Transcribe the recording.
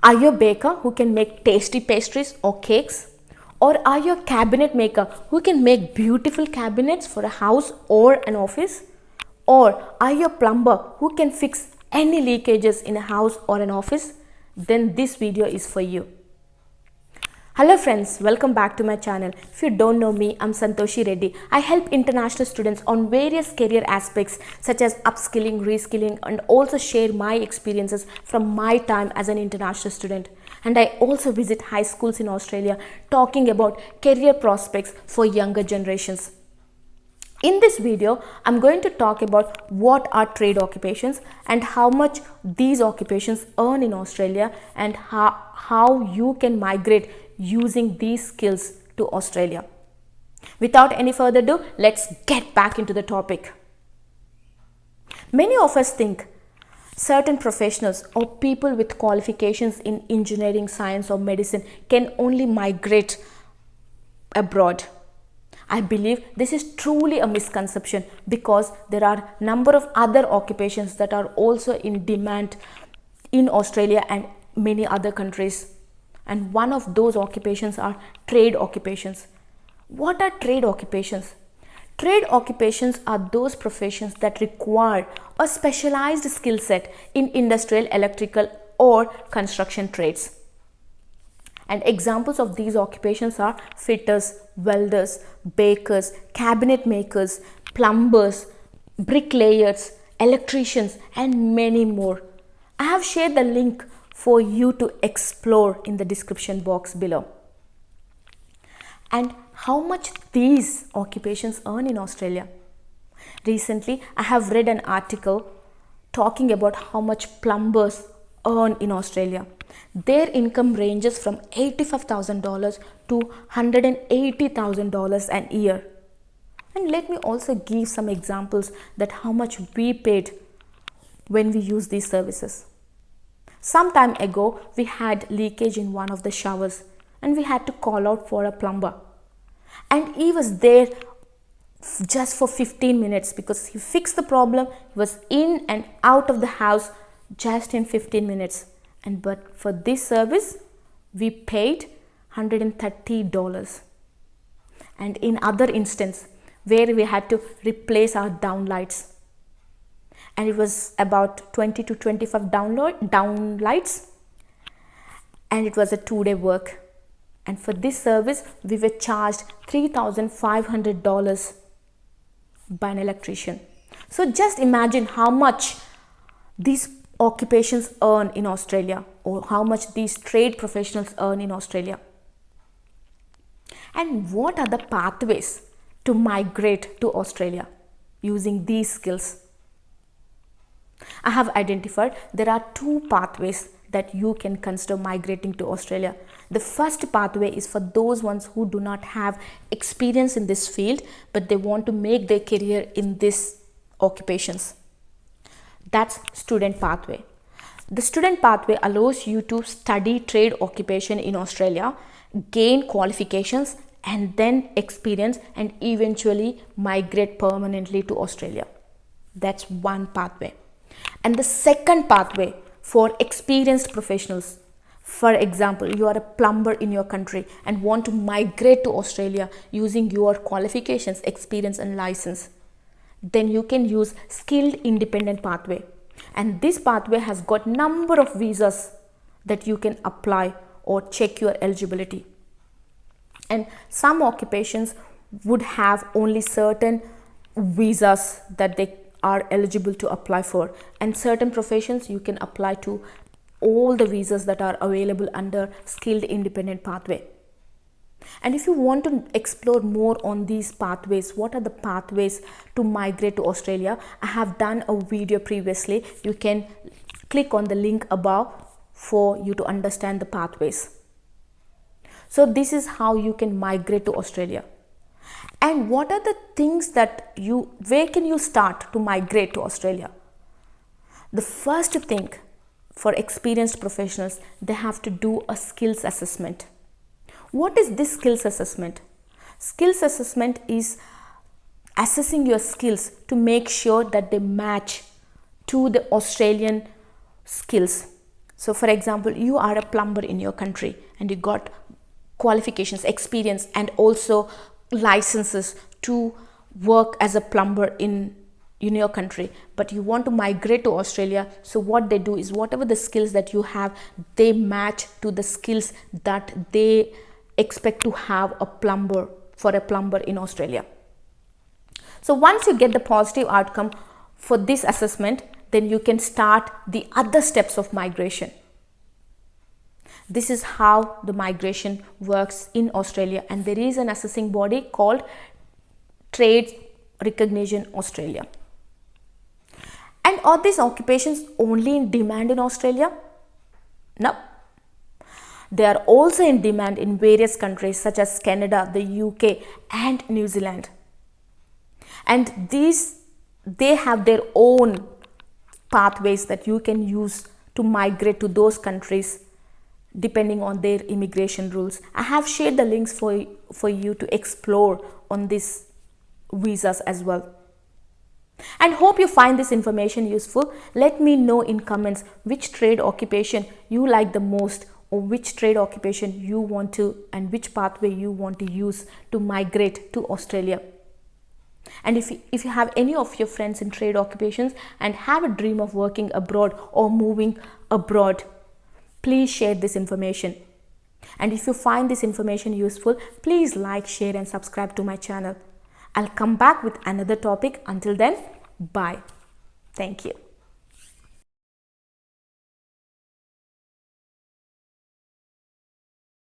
Are you a baker who can make tasty pastries or cakes? Or are you a cabinet maker who can make beautiful cabinets for a house or an office? Or are you a plumber who can fix any leakages in a house or an office? Then this video is for you. Hello friends, welcome back to my channel. If you don't know me, I'm Santoshi Reddy. I help international students on various career aspects such as upskilling, reskilling, and also share my experiences from my time as an international student. And I also visit high schools in Australia talking about career prospects for younger generations. In this video, I'm going to talk about what are trade occupations and how much these occupations earn in Australia and how you can migrate using these skills to Australia. Without any further ado, let's get back into the topic. Many of us think certain professionals or people with qualifications in engineering, science, or medicine can only migrate abroad. I believe this is truly a misconception because there are a number of other occupations that are also in demand in Australia and many other countries. And one of those occupations are trade occupations. What are trade occupations? Trade occupations are those professions that require a specialized skill set in industrial, electrical, or construction trades. And examples of these occupations are fitters, welders, bakers, cabinet makers, plumbers, bricklayers, electricians, and many more. I have shared the link for you to explore in the description box below. And how much these occupations earn in Australia? Recently, I have read an article talking about how much plumbers earn in Australia. Their income ranges from $85,000 to $180,000 a year. And let me also give some examples that how much we paid when we use these services. Some time ago, we had leakage in one of the showers and we had to call out for a plumber. And he was there just for 15 minutes because he fixed the problem. He was in and out of the house just in 15 minutes. But for this service, we paid $130. And in other instance, where we had to replace our downlights, and it was about 20 to 25 downlights, and it was a 2-day work. And for this service, we were charged $3,500 by an electrician. So just imagine how much these occupations earn in Australia, or how much these trade professionals earn in Australia. And what are the pathways to migrate to Australia using these skills? I have identified there are 2 pathways that you can consider migrating to Australia. The first pathway is for those ones who do not have experience in this field, but they want to make their career in these occupations. That's student pathway. The student pathway allows you to study trade occupation in Australia, gain qualifications, and then experience and eventually migrate permanently to Australia. That's one pathway. And the second pathway for experienced professionals, for example, you are a plumber in your country and want to migrate to Australia using your qualifications, experience, and license, then you can use skilled independent pathway. And this pathway has got number of visas that you can apply or check your eligibility. And some occupations would have only certain visas that they are eligible to apply for, and certain professions you can apply to all the visas that are available under skilled independent pathway. And if you want to explore more on these pathways, what are the pathways to migrate to Australia, I have done a video previously. You can click on the link above for you to understand the pathways. So this is how you can migrate to Australia. And what are the things that where can you start to migrate to Australia? The first thing for experienced professionals, they have to do a skills assessment. What is this skills assessment? Skills assessment is assessing your skills to make sure that they match to the Australian skills. So for example, you are a plumber in your country and you got qualifications, experience, and also licenses to work as a plumber in your country, but you want to migrate to Australia. So what they do is whatever the skills that you have, they match to the skills that they expect to have a plumber for a plumber in Australia. So once you get the positive outcome for this assessment, then you can start the other steps of migration. This is how the migration works in Australia, and there is an assessing body called Trades Recognition Australia. And are these occupations only in demand in Australia? No. They are also in demand in various countries such as Canada, the UK, and New Zealand. And they have their own pathways that you can use to migrate to those countries depending on their immigration rules. I have shared the links for you to explore on these visas as well. And hope you find this information useful. Let me know in comments which trade occupation you like the most, or which trade occupation you want to, and which pathway you want to use to migrate to Australia. And if you have any of your friends in trade occupations and have a dream of working abroad or moving abroad, please share this information. And if you find this information useful, please like, share, and subscribe to my channel. I'll come back with another topic. Until then, bye. Thank you.